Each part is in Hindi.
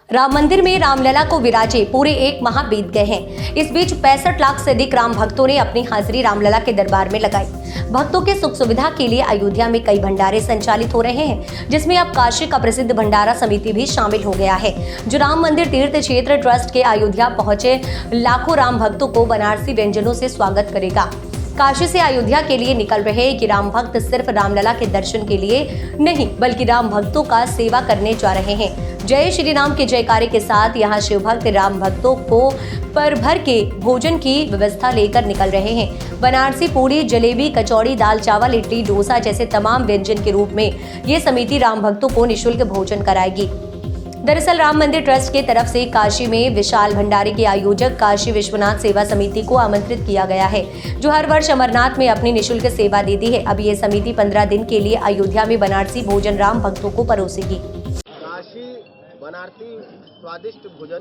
राम मंदिर में रामलला को विराजे पूरे 1 माह बीत गए हैं। इस बीच 65 लाख से अधिक राम भक्तों ने अपनी हाजिरी रामलला के दरबार में लगाई। भक्तों के सुख सुविधा के लिए अयोध्या में कई भंडारे संचालित हो रहे हैं, जिसमें अब काशी का प्रसिद्ध भंडारा समिति भी शामिल हो गया है, जो राम मंदिर तीर्थ क्षेत्र ट्रस्ट के अयोध्या पहुंचे लाखों राम भक्तों को बनारसी व्यंजनों से स्वागत करेगा। काशी से अयोध्या के लिए निकल रहे ये राम भक्त सिर्फ रामलला के दर्शन के लिए नहीं, बल्कि राम भक्तों का सेवा करने जा रहे हैं। जय श्री राम के जयकारे के साथ यहाँ शिव भक्त राम भक्तों को भर के भोजन की व्यवस्था लेकर निकल रहे हैं। बनारसी पूड़ी, जलेबी, कचौड़ी, दाल चावल, इडली, डोसा जैसे तमाम व्यंजन के रूप में ये समिति राम भक्तों को निःशुल्क भोजन कराएगी। दरअसल राम मंदिर ट्रस्ट के तरफ से काशी में विशाल भंडारे के आयोजक काशी विश्वनाथ सेवा समिति को आमंत्रित किया गया है, जो हर वर्ष अमरनाथ में अपनी निःशुल्क सेवा देती है। अब ये समिति 15 दिन के लिए अयोध्या में बनारसी भोजन राम भक्तों को परोसेगी। काशी बनारसी स्वादिष्ट भोजन,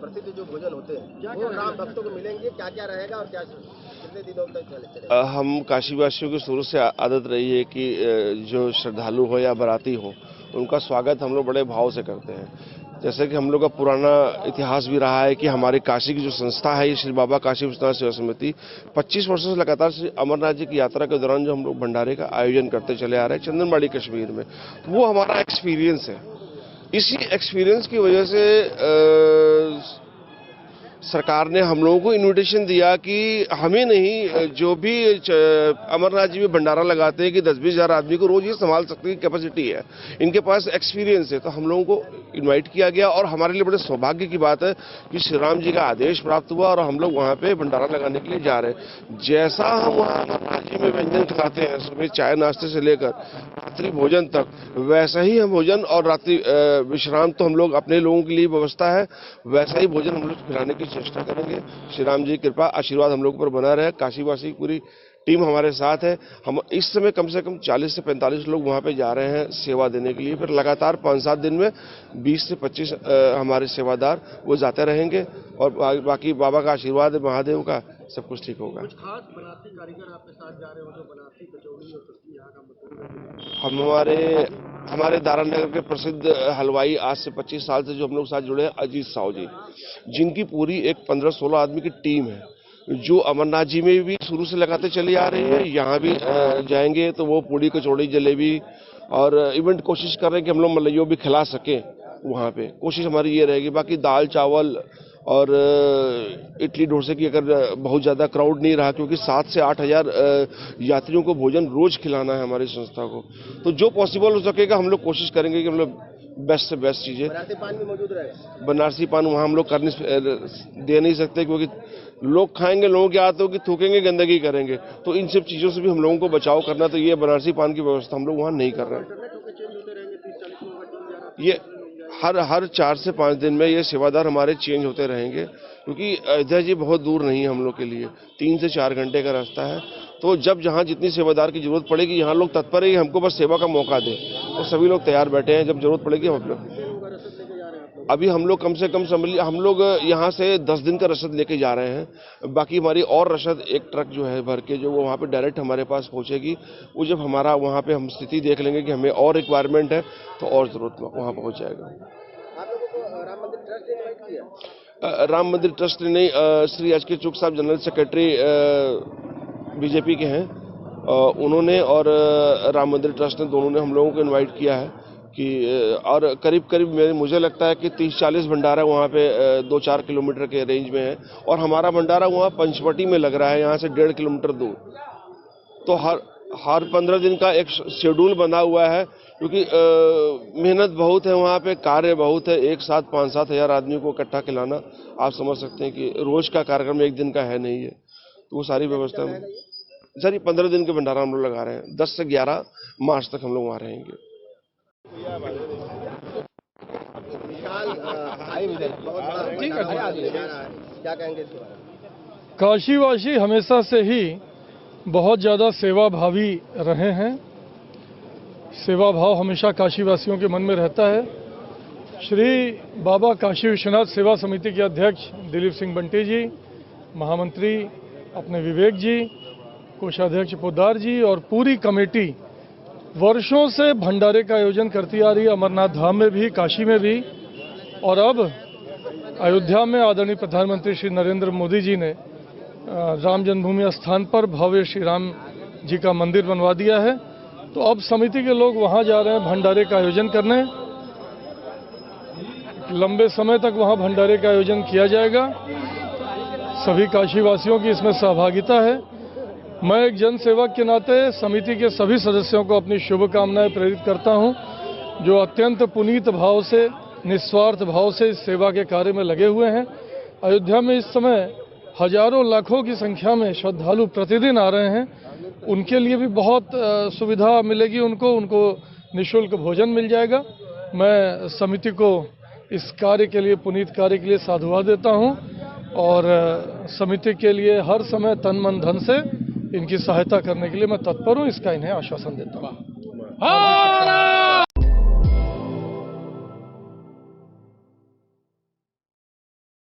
प्रसिद्ध जो भोजन होते हैं वो राम भक्तों को मिलेंगे। क्या क्या रहेगा और क्या कितने दिनों तक चलेगा? हम काशी वासियों की शुरू से आदत रही है कि जो श्रद्धालु हो या बाराती हो, उनका स्वागत हम लोग बड़े भाव से करते हैं। जैसे कि हम लोग का पुराना इतिहास भी रहा है कि हमारी काशी की जो संस्था है, ये श्री बाबा काशी विश्वनाथ सेवा समिति 25 वर्षों से लगातार श्री अमरनाथ जी की यात्रा के दौरान जो हम लोग भंडारे का आयोजन करते चले आ रहे हैं चंदनबाड़ी कश्मीर में, तो वो हमारा एक्सपीरियंस है। इसी एक्सपीरियंस की वजह से सरकार ने हम लोगों को इनविटेशन दिया कि हमें नहीं, जो भी अमरनाथ जी में भंडारा लगाते हैं कि 10-20 हज़ार आदमी को रोज ये संभाल सकने की कैपेसिटी है, इनके पास एक्सपीरियंस है, तो हम लोगों को इनवाइट किया गया। और हमारे लिए बड़े सौभाग्य की बात है कि श्री राम जी का आदेश प्राप्त हुआ और हम लोग वहाँ पे भंडारा लगाने के लिए जा रहे हैं। जैसा हम वहाँ अमरनाथ जी में व्यंजन खिलाते हैं, सुबह चाय नाश्ते से लेकर रात्रि भोजन तक, वैसा ही हम भोजन और रात्रि विश्राम तो हम लोग अपने लोगों के लिए व्यवस्था है, वैसा ही भोजन हम लोग खिलाने की चेष्टा करेंगे। श्री राम जी की कृपा आशीर्वाद हम लोग पर बना रहे। काशीवासी पूरी टीम हमारे साथ है। हम इस समय कम से कम 40 से 45 लोग वहां पे जा रहे हैं सेवा देने के लिए। फिर लगातार 5-7 दिन में 20 से 25 हमारे सेवादार वो जाते रहेंगे और बाकी बाबा का आशीर्वाद, महादेव का, सब कुछ ठीक होगा। कुछ खास बनारसी कारीगर आपके साथ जा रहे हो जो बनारसी कचौड़ी और सब्जी यहाँ का हमारे दारानगर के प्रसिद्ध हलवाई आज से 25 साल से जो हम लोग साथ जुड़े हैं, अजीत साहू जी, जिनकी पूरी एक 15-16 आदमी की टीम है, जो अमरनाथ जी में भी शुरू से लगाते चली आ रही है। यहाँ भी जाएंगे तो वो पूड़ी, कचौड़ी, जलेबी और इवेंट कोशिश कर रहे हैं कि हम लोग मलइयों भी खिला सकें वहाँ पे। कोशिश हमारी ये रहेगी। बाकी दाल चावल और इडली डोसे की अगर बहुत ज़्यादा क्राउड नहीं रहा, क्योंकि 7 से 8 हज़ार यात्रियों को भोजन रोज खिलाना है हमारी संस्था को, तो जो पॉसिबल हो सकेगा हम लोग कोशिश करेंगे कि हम लोग बेस्ट से बेस्ट चीज़ें। बनारसी पान भी मौजूद रहेगा। बनारसी पान वहाँ हम लोग दे नहीं सकते, क्योंकि लोग खाएंगे, लोगों के हाथों की थूकेंगे, गंदगी करेंगे, तो इन सब चीज़ों से भी हम लोगों को बचाव करना, तो ये बनारसी पान की व्यवस्था हम लोग वहाँ नहीं कर रहे हैं। ये हर 4 से 5 दिन में ये सेवादार हमारे चेंज होते रहेंगे, क्योंकि अयोध्या जी बहुत दूर नहीं है हम लोग के लिए, 3 से 4 घंटे का रास्ता है। तो जब जहाँ जितनी सेवादार की जरूरत पड़ेगी, यहाँ लोग तत्पर है हमको बस सेवा का मौका दें, तो सभी लोग तैयार बैठे हैं। जब जरूरत पड़ेगी हम लोग, अभी हम लोग कम से कम हम लोग यहाँ से 10 दिन का रसद लेके जा रहे हैं। बाकी हमारी और रसद एक ट्रक जो है भर के, जो वो वहाँ पे डायरेक्ट हमारे पास पहुँचेगी। वो जब हमारा वहाँ पे हम स्थिति देख लेंगे कि हमें और रिक्वायरमेंट है, तो और जरूरत वहाँ पहुँच जाएगा। आप लोगों को राम मंदिर ट्रस्ट ने इनवाइट किया? राम मंदिर ट्रस्ट ने नहीं, श्री एच.के. चुग साहब जनरल सेक्रेटरी बीजेपी के हैं, उन्होंने और राम मंदिर ट्रस्ट ने, दोनों ने हम लोगों को इनवाइट किया है कि और करीब मुझे लगता है कि 30-40 भंडारा वहाँ पे 2-4 किलोमीटर के रेंज में है, और हमारा भंडारा वहाँ पंचवटी में लग रहा है, यहाँ से 1.5 किलोमीटर दूर। तो हर 15 दिन का एक शेड्यूल बना हुआ है, क्योंकि मेहनत बहुत है वहाँ पे, कार्य बहुत है। एक साथ 5-7 हज़ार आदमी को इकट्ठा खिलाना, आप समझ सकते हैं कि रोज का कार्यक्रम एक दिन का है नहीं है, तो वो सारी व्यवस्था सर ये 15 दिन के भंडारा हम लोग लगा रहे हैं। 10 से 11 मार्च तक हम लोग वहाँ रहेंगे। क्या कहेंगे इसके बारे में? काशीवासी हमेशा से ही बहुत ज़्यादा सेवा भावी रहे हैं। सेवा भाव हमेशा काशीवासियों के मन में रहता है। श्री बाबा काशी विश्वनाथ सेवा समिति के अध्यक्ष दिलीप सिंह बंटी जी, महामंत्री अपने विवेक जी, कोषाध्यक्ष पोद्दार जी और पूरी कमेटी वर्षों से भंडारे का आयोजन करती आ रही है, अमरनाथ धाम में भी, काशी में भी। और अब अयोध्या में आदरणीय प्रधानमंत्री श्री नरेंद्र मोदी जी ने राम जन्मभूमि स्थान पर भव्य श्री राम जी का मंदिर बनवा दिया है। तो अब समिति के लोग वहां जा रहे हैं भंडारे का आयोजन करने। लंबे समय तक वहां भंडारे का आयोजन किया जाएगा। सभी काशीवासियों की इसमें सहभागिता है। मैं एक जनसेवक के नाते समिति के सभी सदस्यों को अपनी शुभकामनाएं प्रेरित करता हूं, जो अत्यंत पुनीत भाव से, निस्वार्थ भाव से इस सेवा के कार्य में लगे हुए हैं। अयोध्या में इस समय हजारों लाखों की संख्या में श्रद्धालु प्रतिदिन आ रहे हैं। उनके लिए भी बहुत सुविधा मिलेगी। उनको निःशुल्क भोजन मिल जाएगा। मैं समिति को इस कार्य के लिए, पुनीत कार्य के लिए साधुवाद देता हूं और समिति के लिए हर समय तन मन धन से इनकी सहायता करने के लिए मैं तत्पर हूं। इसका इन्हें आश्वासन देता हूं।